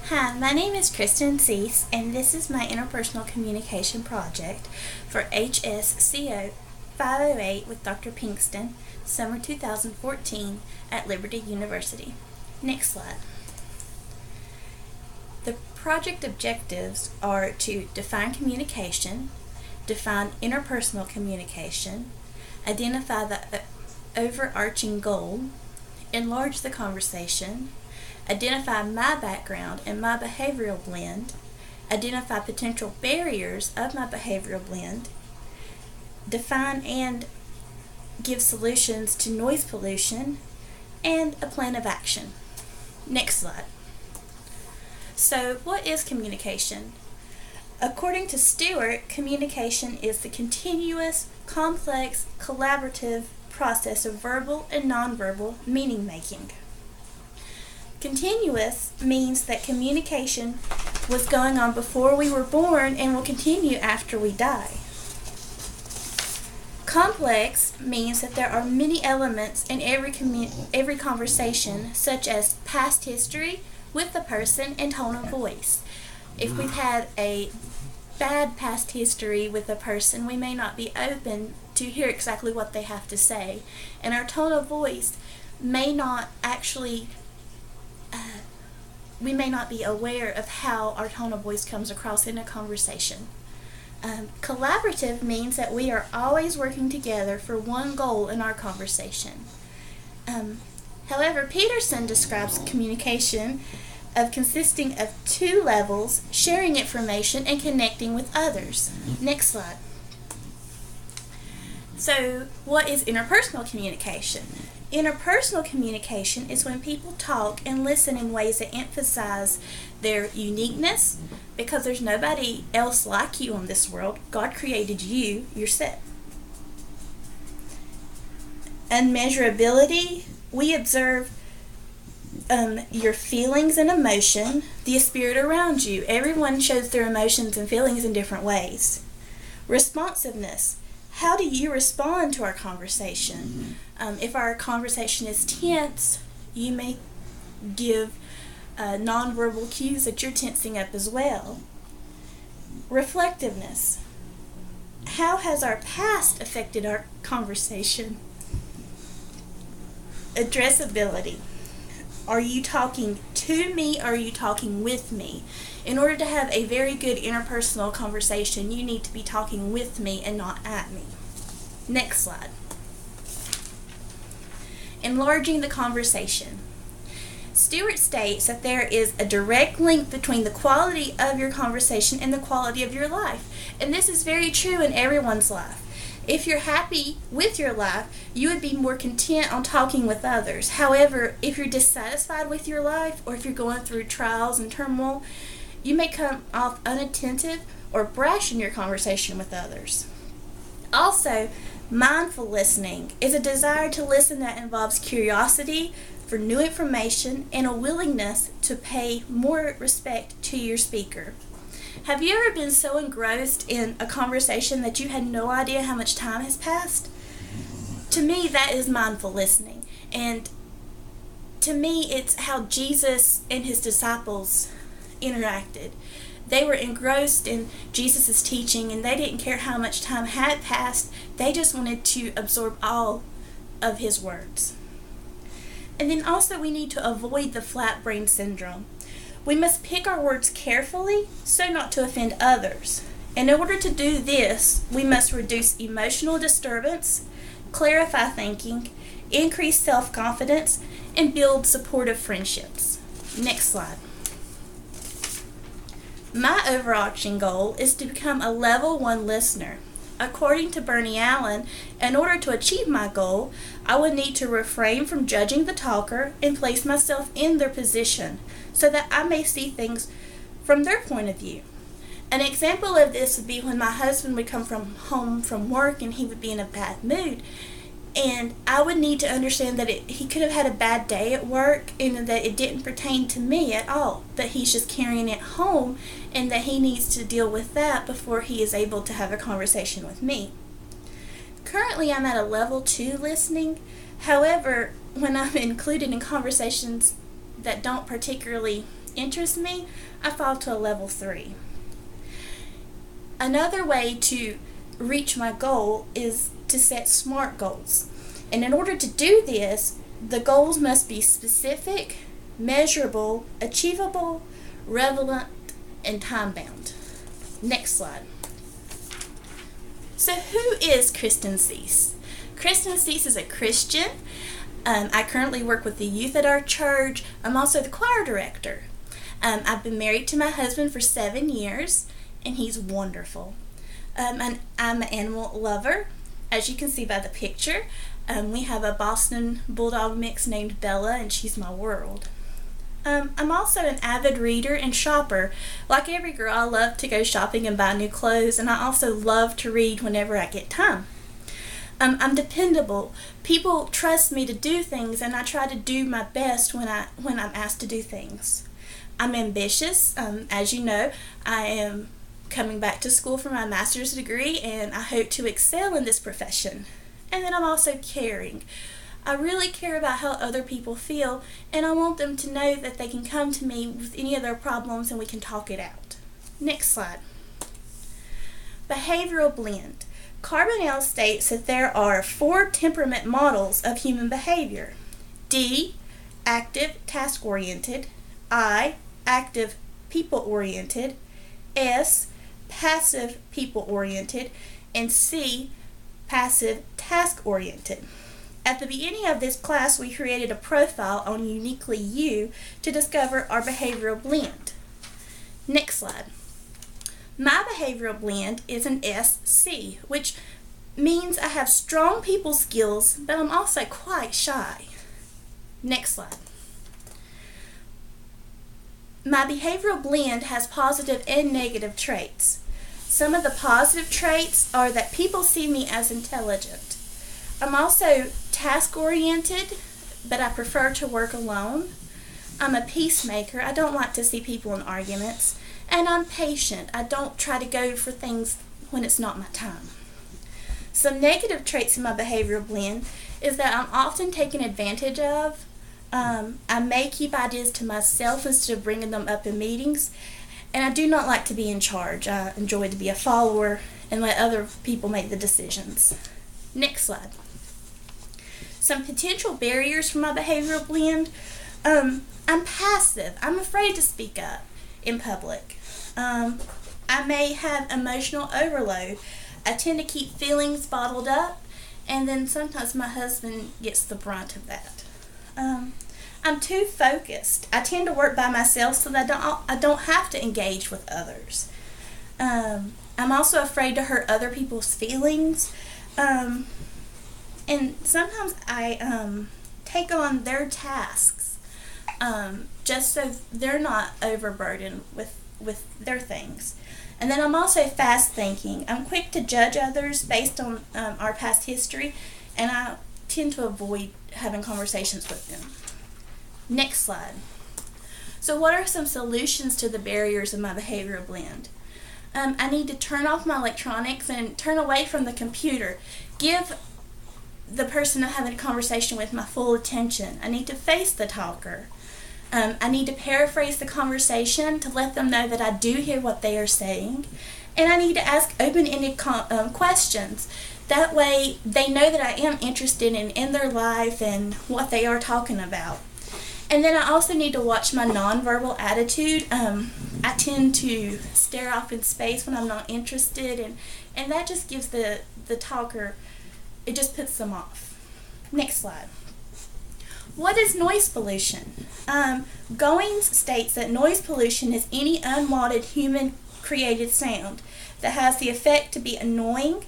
Hi, my name is KSEESE, and this is my interpersonal communication project for HSCO 508 with Dr. Pinkston, summer 2014 at Liberty University. Next slide. The project objectives are to define communication, define interpersonal communication, identify the overarching goal, enlarge the conversation, identify my background and my behavioral blend, identify potential barriers of my behavioral blend, define and give solutions to noise pollution, and a plan of action. Next slide. So, what is communication? According to Stewart, communication is the continuous, complex, collaborative process of verbal and nonverbal meaning making. Continuous means that communication was going on before we were born and will continue after we die. Complex means that there are many elements in every conversation, such as past history with the person and tone of voice. If we've had a bad past history with a person, we may not be open to hear exactly what they have to say, and our tone of voice may not actually we may not be aware of how our tone of voice comes across in a conversation. Collaborative means that we are always working together for one goal in our conversation. However, Peterson describes communication of consisting of two levels: sharing information and connecting with others. Next slide. So, what is interpersonal communication? Interpersonal communication is when people talk and listen in ways that emphasize their uniqueness, because there's nobody else like you on this world. God created you yourself. Unmeasurability, we observe your feelings and emotion, the spirit around you. Everyone shows their emotions and feelings in different ways. Responsiveness, how do you respond to our conversation? If our conversation is tense, you may give nonverbal cues that you're tensing up as well. Reflectiveness, how has our past affected our conversation? Addressability, are you talking to me or are you talking with me? In order to have a very good interpersonal conversation, you need to be talking with me and not at me. Next slide. Enlarging the conversation. Stewart states that there is a direct link between the quality of your conversation and the quality of your life. And this is very true in everyone's life. If you're happy with your life, you would be more content on talking with others. However, if you're dissatisfied with your life, or if you're going through trials and turmoil, you may come off unattentive or brash in your conversation with others. Also, mindful listening is a desire to listen that involves curiosity for new information and a willingness to pay more respect to your speaker. Have you ever been so engrossed in a conversation that you had no idea how much time has passed? To me, that is mindful listening. And to me, it's how Jesus and his disciples interacted. They were engrossed in Jesus' teaching, and they didn't care how much time had passed. They just wanted to absorb all of his words. And then also, we need to avoid the flat brain syndrome. We must pick our words carefully so not to offend others. In order to do this, we must reduce emotional disturbance, clarify thinking, increase self-confidence, and build supportive friendships. Next slide. My overarching goal is to become a level 1 listener. According to Bernie Allen, in order to achieve my goal, I would need to refrain from judging the talker and place myself in their position so that I may see things from their point of view. An example of this would be when my husband would come home from work and he would be in a bad mood. And I would need to understand that he could have had a bad day at work and that it didn't pertain to me at all, that he's just carrying it home and that he needs to deal with that before he is able to have a conversation with me. Currently, I'm at a level 2 listening. However, when I'm included in conversations that don't particularly interest me, I fall to a level 3. Another way to reach my goal is to set SMART goals. And in order to do this, the goals must be specific, measurable, achievable, relevant, and time-bound. Next slide. So who is KSEESE? KSEESE is a Christian. I currently work with the youth at our church. I'm also the choir director. I've been married to my husband for 7 years, and he's wonderful. And I'm an animal lover. As you can see by the picture, we have a Boston Bulldog mix named Bella, and she's my world. I'm also an avid reader and shopper. Like every girl, I love to go shopping and buy new clothes, and I also love to read whenever I get time. I'm dependable. People trust me to do things, and I try to do my best when I'm asked to do things. I'm ambitious. As you know, I am coming back to school for my master's degree, and I hope to excel in this profession. And then I'm also caring. I really care about how other people feel, and I want them to know that they can come to me with any of their problems and we can talk it out. Next slide. Behavioral blend. Carbonell states that there are 4 temperament models of human behavior. D, active, task-oriented. I, active, people-oriented. S, passive, people-oriented. And C, passive, task-oriented. At the beginning of this class, we created a profile on Uniquely You to discover our behavioral blend. Next slide. My behavioral blend is an SC, which means I have strong people skills, but I'm also quite shy. Next slide. My behavioral blend has positive and negative traits. Some of the positive traits are that people see me as intelligent. I'm also task-oriented, but I prefer to work alone. I'm a peacemaker. I don't like to see people in arguments. And I'm patient. I don't try to go for things when it's not my time. Some negative traits in my behavioral blend is that I'm often taken advantage of. I may keep ideas to myself instead of bringing them up in meetings. And I do not like to be in charge. I enjoy to be a follower and let other people make the decisions. Next slide. Some potential barriers for my behavioral blend. I'm passive. I'm afraid to speak up in public. I may have emotional overload. I tend to keep feelings bottled up, and then sometimes my husband gets the brunt of that. I'm too focused. I tend to work by myself so that I don't have to engage with others. I'm also afraid to hurt other people's feelings. And sometimes I take on their tasks just so they're not overburdened with their things. And then I'm also fast thinking. I'm quick to judge others based on our past history, and I tend to avoid having conversations with them. Next slide. So what are some solutions to the barriers of my behavioral blend? I need to turn off my electronics and turn away from the computer. Give the person I'm having a conversation with my full attention. I need to face the talker. I need to paraphrase the conversation to let them know that I do hear what they are saying. And I need to ask open-ended questions. That way they know that I am interested in their life and what they are talking about. And then I also need to watch my nonverbal attitude. I tend to stare off in space when I'm not interested, and that just gives the talker, it just puts them off. Next slide. What is noise pollution? Goins states that noise pollution is any unwanted human-created sound that has the effect to be annoying,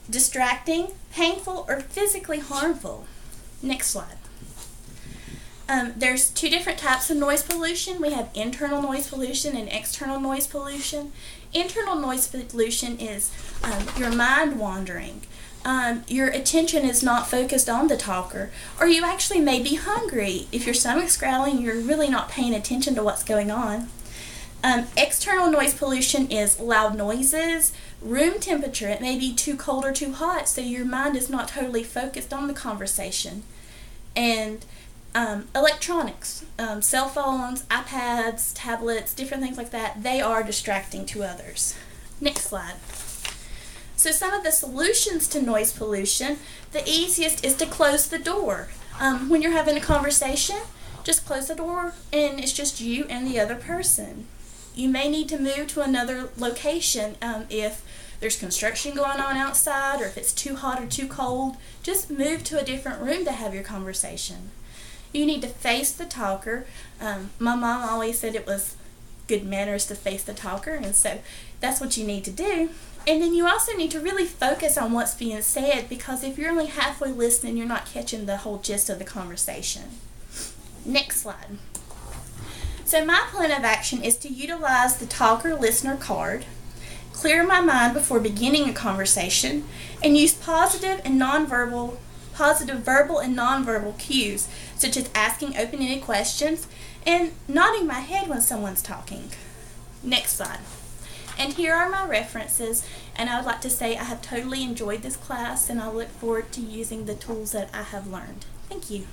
distracting, painful, or physically harmful. Next slide. There's 2 different types of noise pollution. We have internal noise pollution and external noise pollution. Internal noise pollution is your mind wandering. Your attention is not focused on the talker, or you actually may be hungry. If your stomach's growling, you're really not paying attention to what's going on. External noise pollution is loud noises, room temperature. It may be too cold or too hot, so your mind is not totally focused on the conversation. And Electronics, cell phones, iPads, tablets, different things like that, they are distracting to others. Next slide. So some of the solutions to noise pollution, the easiest is to close the door. When you're having a conversation, just close the door and it's just you and the other person. You may need to move to another location if there's construction going on outside, or if it's too hot or too cold. Just move to a different room to have your conversation. You need to face the talker. My mom always said it was good manners to face the talker, and so that's what you need to do. And then you also need to really focus on what's being said, because if you're only halfway listening, you're not catching the whole gist of the conversation. Next slide. So my plan of action is to utilize the talker-listener card, clear my mind before beginning a conversation, and use positive verbal and nonverbal cues, such as asking open-ended questions and nodding my head when someone's talking. Next slide. And here are my references, and I would like to say I have totally enjoyed this class, and I look forward to using the tools that I have learned. Thank you.